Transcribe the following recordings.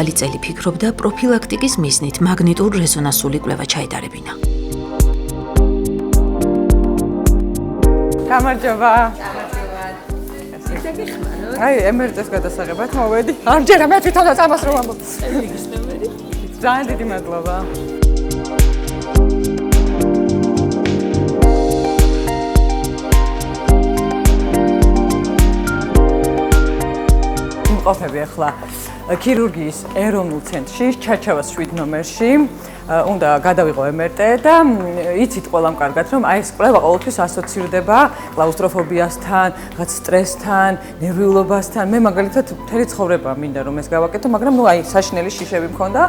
მრავალი წელი ფიქრობდა პროფილაქტიკის მიზნით მაგნიტურ რეზონანსული კვლევა ჩაეტარებინა. გამარჯობა. აი, ემერტეს გადასაღებად მოვედი. ამჯერად მე თვითონაც ამას რომ ამბობ. ძალიან დიდი მადლობა. ყოფები ახლა ქირურგიის ეროვნულ ცენტრში, ჩარჩავას 7 ნომერში. უნდა გადავიღო MRT და იცით ყველამ კარგად, რომ აი ეს კვლევა ყოველთვის ასოცირდება კლაუსტროფობიასთან, რაღაც სტრესთან, ნერვიულობასთან. მე მაგალითად მთელი ცხოვრება მინდა რომ ეს გავაკეთო, მაგრამ ნუ აი საშინელი შიშები მქონდა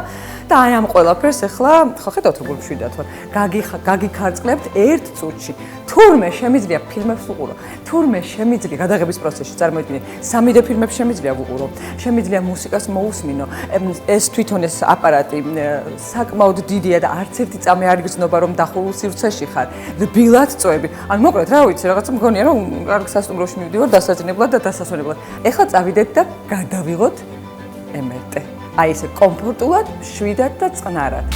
და აი ამ ყველაფერს ახლა ხო ხედავთ როგორ მშვიდად ვარ. გაგიქარწყლებთ 1 წუთში. თურმე შემიძლია ფილმებს ვუყურო, თურმე შემიძლია გადაღების პროცესში წარმოიდგინე 3D ფილმებს შემიძლია ვუყურო, შემიძლია მუსიკას მოусმინო. ეს თვითონ ეს აპარატი საკმაოდ დიდია და არც ერთი წამი არ იგრძნობა რომ დახურულ სივრცეში ხარ. რბილად წვევი. ანუ მოკლედ რა ვიცი, რაღაცა მგონია რომ კარგ სასტუმროში მივდივარ დასაძინებლად და დასასვენებლად. ეხლა წავიდეთ და გადავიღოთ MRT. აი ესე კომფორტულად, შვიდად და წყნარად.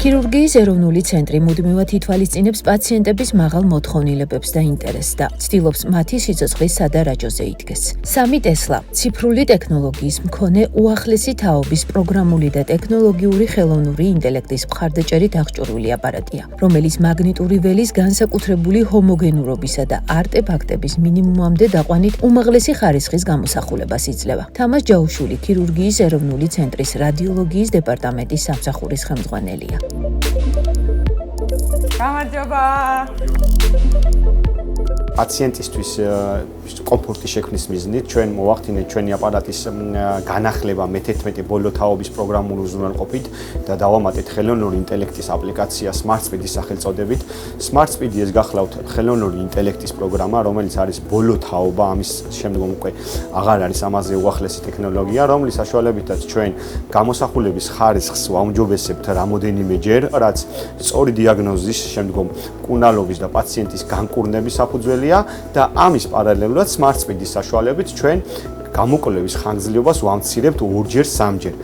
ქირურგიის ეროვნული ცენტრი მუდმივად ითვალისწინებს პაციენტების მაღალ მოთხოვნილებებს და ინტერესს და ცდილობს მათი სიცოცხლის სადარაჯოზე იდგეს. 3 ტესლა ციფრული ტექნოლოგიის მქონე უახლესი თაობის პროგრამული და ტექნოლოგიური ხელოვნური ინტელექტის მხარდაჭერით აღჭურვილი აპარატია, რომელიც მაგნიტური ველის განსაკუთრებული ჰომოგენურობისა და არტეფაქტების მინიმუმამდე დაყვანით უმაღლესი ხარისხის გამოსახულებას იძლევა. თამაშ ჯაუშვილი ქირურგიის ეროვნული ცენტრის რადიოლოგიის დეპარტამენტის სამსახურის ხელმძღვანელია. გამარჯობა. პაციენტისთვის კომფორტის შექმნის მიზნით ჩვენ მოვახდინეთ ჩვენი აპარატის განახლება მე-11 ბოლო თაობის პროგრამული უზრუნველყოფით და დავამატეთ ხელოვნური ინტელექტის აპლიკაცია Smart Speed-ის სახელწოდებით. Smart Speed-ი ეს გახლავთ ხელოვნური ინტელექტის პროგრამა, რომელიც არის ბოლო თაობა, ამის შემდგომ უკვე აღარ არის ამაზე უახლესი ტექნოლოგია, რომლის საშუალებითაც ჩვენ გამოსახულების ხარისხს ვაუმჯობესებთ რამოდენიმეჯერ, რაც სწორი დიაგნოზის შემდგომ მკურნალობის და პაციენტის განკურნების საფუძველია და ამის პარალელურად Smart Speed-ის საშუალებით ჩვენ გამოკვლევის ხანგრძლივობას ვამცირებთ 2-ჯერ 3-ჯერ.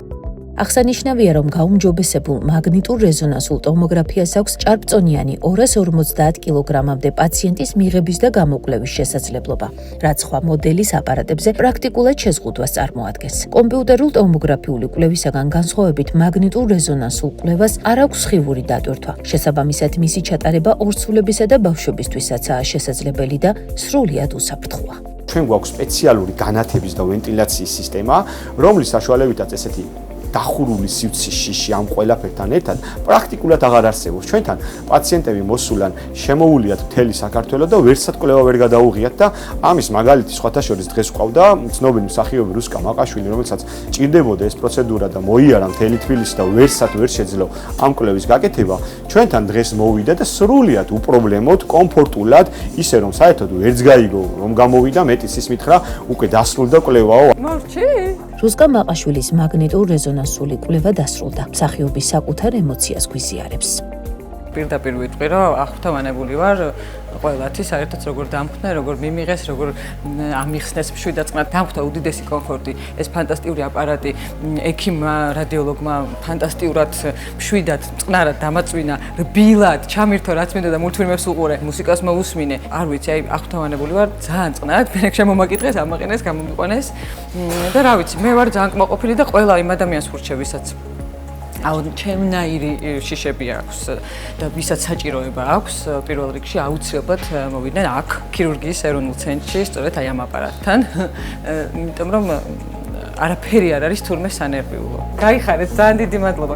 აღსანიშნავია, რომ გაუმჯობესებულ მაგნიტურ რეზონანსულ ტომოგრაფიას აქვს ჭარბწონიანი 250 კილოგრამამდე პაციენტის მიღების და გამოკვლევის შესაძლებლობა, რაც სხვა მოდელის აპარატებზე პრაქტიკულად შეზღუდვას წარმოადგენს. კომპიუტერულ ტომოგრაფიული კვლევისაგან განსხვავებით მაგნიტურ რეზონანსულ კვლევას არ აქვს სხივური დატვირთვა. შესაბამისად, მისი ჩატარება ორსულებისა და ბავშვებისთვისაც შესაძლებელი და სრულიად უსაფრთხოა. ჩვენ გვაქვს სპეციალური განათების და ვენტილაციის სისტემა, რომლის საშუალებითაც ესეთი დახურული სივრცის შიში ამ ყველაფერთან ერთად პრაქტიკულად აღარ არსებობს. ჩვენთან პაციენტები მოსულან შემოუვლიათ მთელი საქართველო და ვერცად კვლევა ვერ გადაუღიათ და ამის მაგალითი სხვათა შორის დღეს ყავდა ცნობილი მსახიობი რუსკა მაყაშვილი, რომელსაც ჭირდებოდა ეს პროცედურა და მოიარა მთელი თბილისი და ვერცად ვერ შეძლო ამ კვლევის გაკეთება. ჩვენთან დღეს მოვიდა და სრულიად უპრობლემოდ, კომფორტულად, ისე რომ საერთოდ ვერც გაიგო რომ გამოვიდა, მეტის ის მითხრა უკვე დასრულდა კვლევაო. მორჩი რუსკა მაყაშვილის მაგნიტურ რეზონანსული კვლევა დასრულდა. მსახიობი საკუთარ ემოციას გვიზიარებს. პირდაპირ ვიტყვი, რომ აღფრთოვანებული ვარ ყველათი, საერთოდ როგორ დამხნე, როგორ მიმიღეს, როგორ ამიხსნეს მშვიდად წყნარად. დამხვდა უდიდესი კომფორტი, ეს ფანტასტიკური აპარატი ექიმმა, რადიოლოგმა ფანტასტიურად მშვიდად წყნარად დამაწვინა, რბილად ჩამირთო რაც მინდა და მულტფილმებს უყურე, მუსიკას მოусმინე. არ ვიცი, აი აღფრთოვანებული ვარ ძალიან წყნარად, მე შემომაკითხეს, ამაყენეს, გამომიყვანეს და რა ვიცი, მე ვარ ძალიან კმაყოფილი და ყველა იმ ადამიანს ვურჩევ, ვისაც ჩემნაირი შიშები აქვს და ვისაც საჭიროება აქვს პირველ რიგში აუცილებლად მოვიდნენ აქ ქირურგიის ეროვნულ ცენტრში სწორედ აი ამ აპარატთან, იმიტომ რომ არაფერი არ არის თურმე სანერვიულო. გაიხარეთ, ძალიან დიდი მადლობა.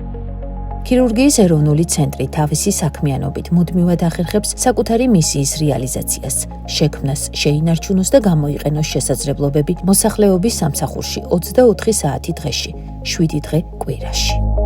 ქირურგიის ეროვნული ცენტრი თავისი საქმიანობით მუდმივად ახერხებს საკუთარი მისიის რეალიზაციას, შექმნას, შეინარჩუნოს და გამოიყენოს შესაძლებლობები მოსახლეობის სამსახურში 24 საათი დღეში, 7 დღე კვირაში.